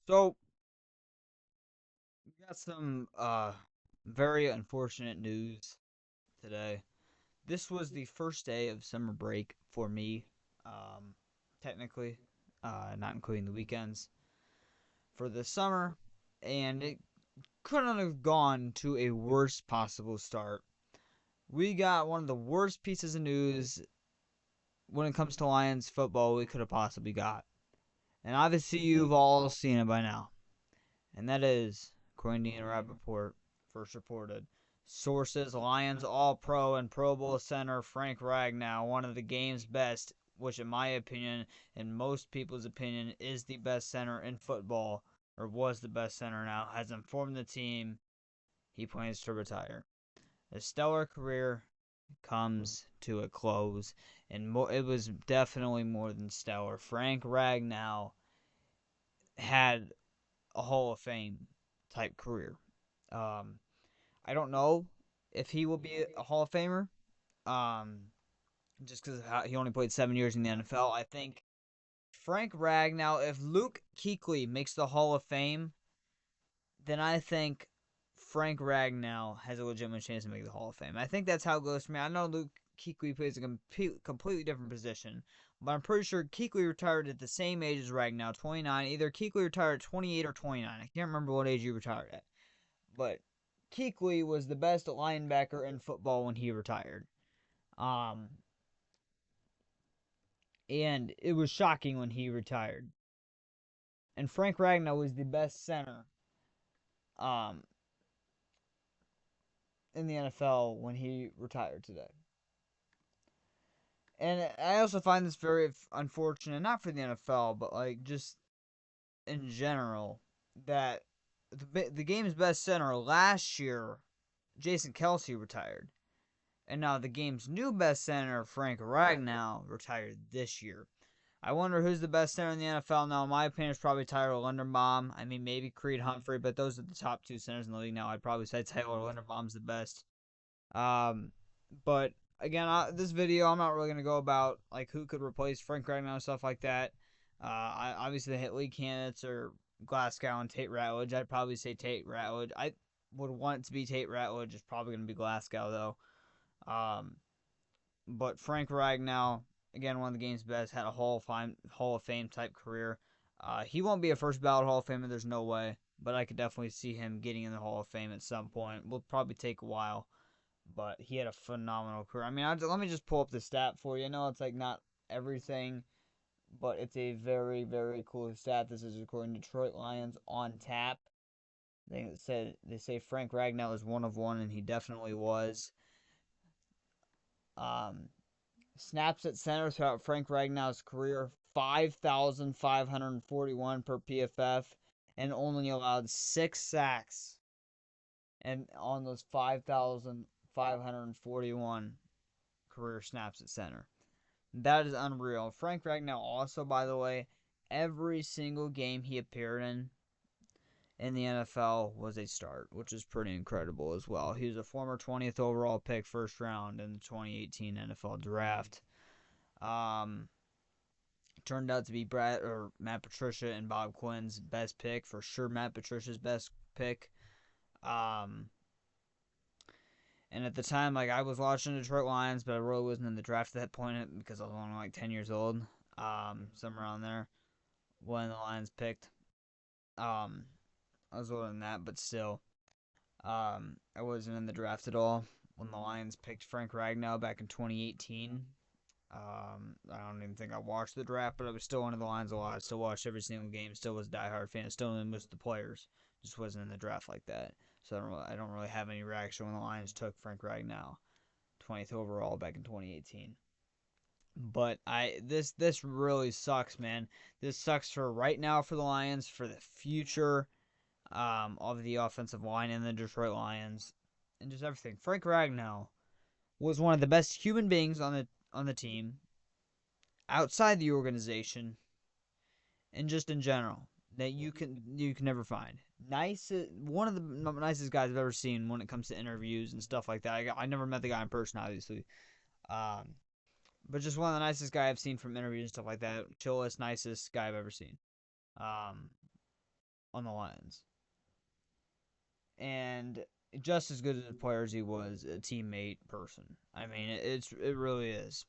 So we got some very unfortunate news today. This was the first day of summer break for me, um, technically, not including the weekends for the summer, and it couldn't have gone to a worse possible start. We got one of the worst pieces of news when it comes to Lions football we could have possibly got, and obviously you've all seen it by now. And that is, according to Ian Rappaport, first reported. Sources, Lions All-Pro and Pro Bowl center Frank Ragnow, one of the game's best, which in my opinion, and most people's opinion, is the best center in football, or was the best center now, has informed the team he plans to retire. A stellar career comes to a close, and it was definitely more than stellar. Frank Ragnow had a Hall of Fame type career. Um, I don't know if he will be a Hall of Famer, um, just because he only played 7 years in the NFL. I think Frank Ragnow, if Luke Kuechly makes the Hall of Fame, then I think Frank Ragnow has a legitimate chance to make the Hall of Fame. I think that's how it goes for me. I know Luke Kuechly plays a completely different position, but I'm pretty sure Kuechly retired at the same age as Ragnow, 29. Either Kuechly retired at 28 or 29. I can't remember what age he retired at. But Kuechly was the best linebacker in football when he retired. Um, and it was shocking when he retired. And Frank Ragnow was the best center um, in the NFL when he retired today. And I also find this very unfortunate, not for the NFL, but like just in general, that the game's best center last year, Jason Kelsey, retired. And now the game's new best center, Frank Ragnow, retired this year. I wonder who's the best center in the NFL now. In my opinion, it's probably Tyler Linderbaum. I mean, maybe Creed Humphrey, but those are the top two centers in the league now. I'd probably say Tyler Linderbaum's the best. Um, but again, this video, I'm not really gonna go about like who could replace Frank Ragnow and stuff like that. Obviously the hit league candidates are Glasgow and Tate Ratledge. I'd probably say Tate Ratledge. I would want it to be Tate Ratledge. It's probably gonna be Glasgow though. But Frank Ragnow, again, one of the game's best, had a Hall of Fame type career. He won't be a first ballot Hall of Famer. There's no way. But I could definitely see him getting in the Hall of Fame at some point. Will probably take a while, but he had a phenomenal career. I mean, let me just pull up the stat for you. I know it's like not everything, but it's a very, very cool stat. This is according to Detroit Lions on tap. They say Frank Ragnow is one of one, and he definitely was. Um, Snaps at center throughout Frank Ragnow's career, 5,541 per PFF, and only allowed 6 sacks and on those 5,541 career snaps at center. That is unreal. Frank Ragnow also, by the way, every single game he appeared in the NFL was a start, which is pretty incredible as well. He was a former 20th overall pick, first round in the 2018 NFL Draft. Um, Turned out to be Matt Patricia and Bob Quinn's best pick, for sure. Matt Patricia's best pick. Um, and at the time, like I was watching the Detroit Lions, but I really wasn't in the draft at that point because I was only like 10 years old, somewhere around there when the Lions picked. Um, I was older than that, but still, I wasn't in the draft at all when the Lions picked Frank Ragnow back in 2018. I don't even think I watched the draft, but I was still under the Lions a lot. I still watched every single game. Still was a diehard fan. Still knew most of the players. Just wasn't in the draft like that. So I don't really have any reaction when the Lions took Frank Ragnow, 20th overall back in 2018. But this really sucks, man. This sucks for right now for the Lions, for the future of the offensive line in the Detroit Lions, and just everything. Frank Ragnow was one of the best human beings on the team, outside the organization, and just in general, that you can never find. One of the nicest guys I've ever seen when it comes to interviews and stuff like that. I never met the guy in person, obviously, um, but just one of the nicest guy I've seen from interviews and stuff like that. Chillest, nicest guy I've ever seen. Um, on the Lions. And just as good as a player as he was a teammate person. I mean, it really is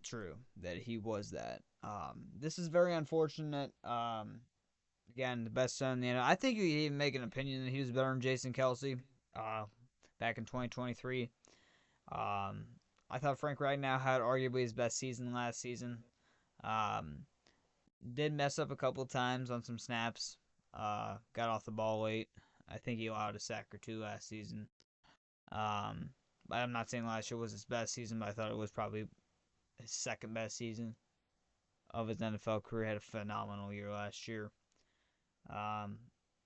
true that he was that. This is very unfortunate. Again, the best son in the NFL. I think you could even make an opinion that he was better than Jason Kelsey. Back in 2023. I thought Frank Ragnow had arguably his best season last season. Um, did mess up a couple times on some snaps. Got off the ball late. I think he allowed a sack or two last season. Um, I'm not saying last year was his best season, but I thought it was probably his second best season of his NFL career. Had a phenomenal year last year. Um,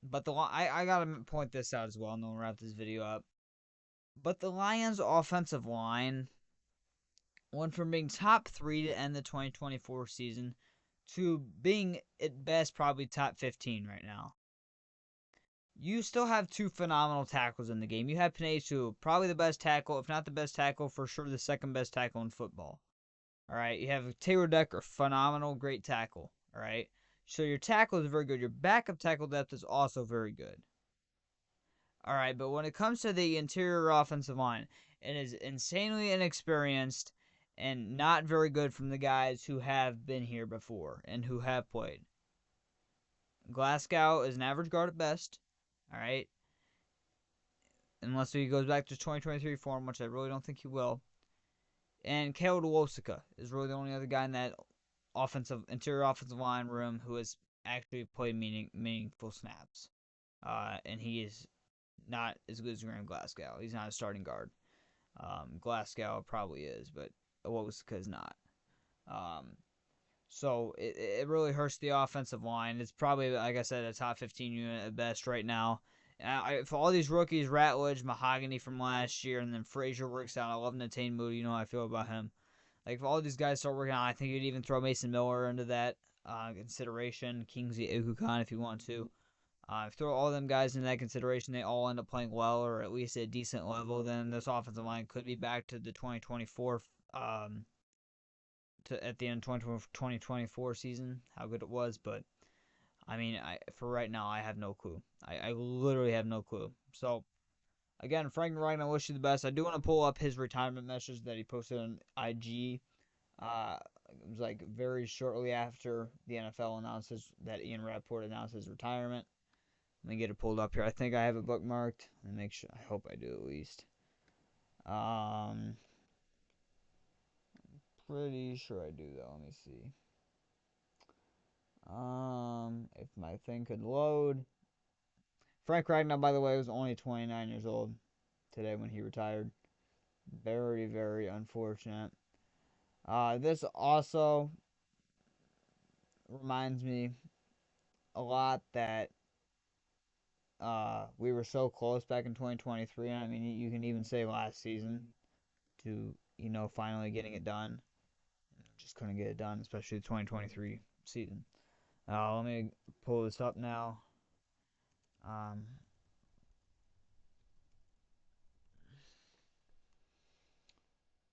but I gotta point this out as well, and then we'll wrap this video up. But the Lions' offensive line went from being top 3 to end the 2024 season to being at best probably top 15 right now. You still have two phenomenal tackles in the game. You have Panay, probably the best tackle, if not the best tackle, for sure the second best tackle in football. All right, you have Taylor Decker, phenomenal, great tackle. All right, so your tackle is very good. Your backup tackle depth is also very good. All right, but when it comes to the interior offensive line, it is insanely inexperienced and not very good from the guys who have been here before and who have played. Glasgow is an average guard at best. All right, unless he goes back to 2023 form, which I really don't think he will. And Kale Dwosika is really the only other guy in that interior offensive line room who has actually played meaningful snaps. And he is not as good as Graham Glasgow. He's not a starting guard. Glasgow probably is, but Dwosika is not. So it really hurts the offensive line. It's probably, like I said, a top 15 unit at best right now. For all these rookies, Ratledge, Mahogany from last year, and then Frazier works out. I love Natane Moody. You know how I feel about him. Like, if all these guys start working out, I think you'd even throw Mason Miller into that consideration. Kingsley Ikukan if you want to. If you throw all them guys into that consideration, they all end up playing well or at least at a decent level, then this offensive line could be back to the 2024 at the end of 2024 season, how good it was. But I mean, for right now, I have no clue. I literally have no clue. So again, Frank Ryan, I wish you the best. I do want to pull up his retirement message that he posted on IG. It was like very shortly after the NFL announces that Ian Rappaport announced his retirement. Let me get it pulled up here. I think I have it bookmarked. Let me make sure. I hope I do at least. Pretty sure I do though. Let me see. If my thing could load. Frank Ragnow, by the way, was only 29 years old today when he retired. Very, very unfortunate. This also reminds me a lot that we were so close back in 2023. I mean, you can even say last season to, finally getting it done. Just couldn't get it done, especially the 2023 season. Let me pull this up now. All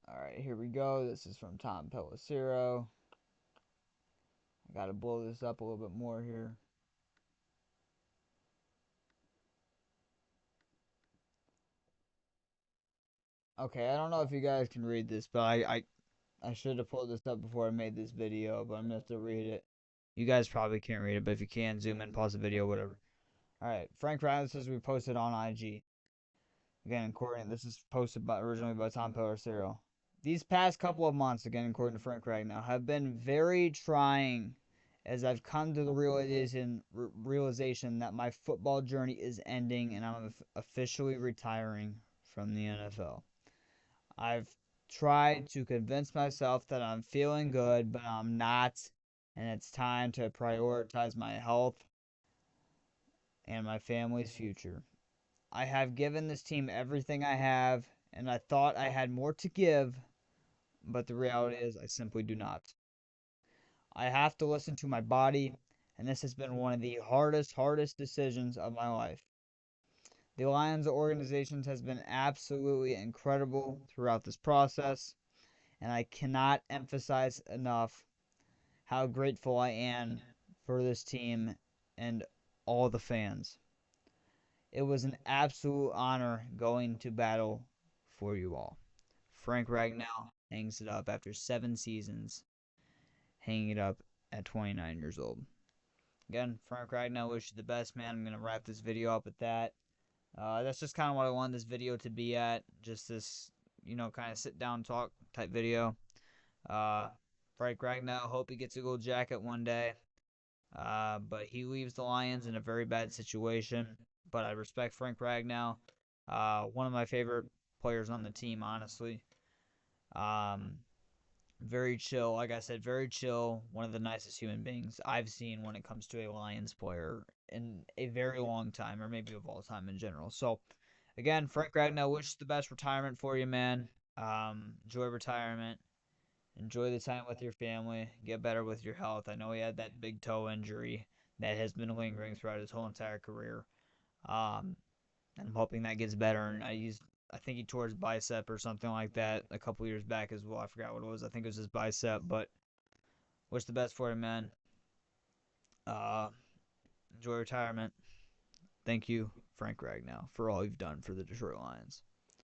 right, here we go. This is from Tom Pelissero. I got to blow this up a little bit more here. Okay, I don't know if you guys can read this, but I should have pulled this up before I made this video, but I'm going to have to read it. You guys probably can't read it, but if you can, zoom in, pause the video, whatever. All right, Frank Ryan says we posted on IG. Again, according, this is posted originally by Tom Pelissero. These past couple of months, again, according to Frank Ragnow, have been very trying as I've come to the realization that my football journey is ending and I'm officially retiring from the NFL. I've tried to convince myself that I'm feeling good, but I'm not, and it's time to prioritize my health and my family's future. I have given this team everything I have, and I thought I had more to give, but the reality is I simply do not. I have to listen to my body, and this has been one of the hardest decisions of my life. The Lions organization has been absolutely incredible throughout this process, and I cannot emphasize enough how grateful I am for this team and all the fans. It was an absolute honor going to battle for you all. Frank Ragnow hangs it up after 7 seasons, hanging it up at 29 years old. Again, Frank Ragnow, wish you the best, man. I'm going to wrap this video up with that. That's just kind of what I wanted this video to be at. Just this, kind of sit down talk type video. Uh, Frank Ragnow, hope he gets a gold jacket one day. But he leaves the Lions in a very bad situation. But I respect Frank Ragnow. One of my favorite players on the team, honestly. Um, very chill. Like I said, very chill. One of the nicest human beings I've seen when it comes to a Lions player in a very long time, or maybe of all time in general. So, again, Frank Ragnow, wish the best retirement for you, man. Enjoy retirement. Enjoy the time with your family. Get better with your health. I know he had that big toe injury that has been lingering throughout his whole entire career. Um, and I'm hoping that gets better. And I think he tore his bicep or something like that a couple years back as well. I forgot what it was. I think it was his bicep, but wish the best for him, man. Uh, enjoy retirement. Thank you, Frank Ragnow, for all you've done for the Detroit Lions.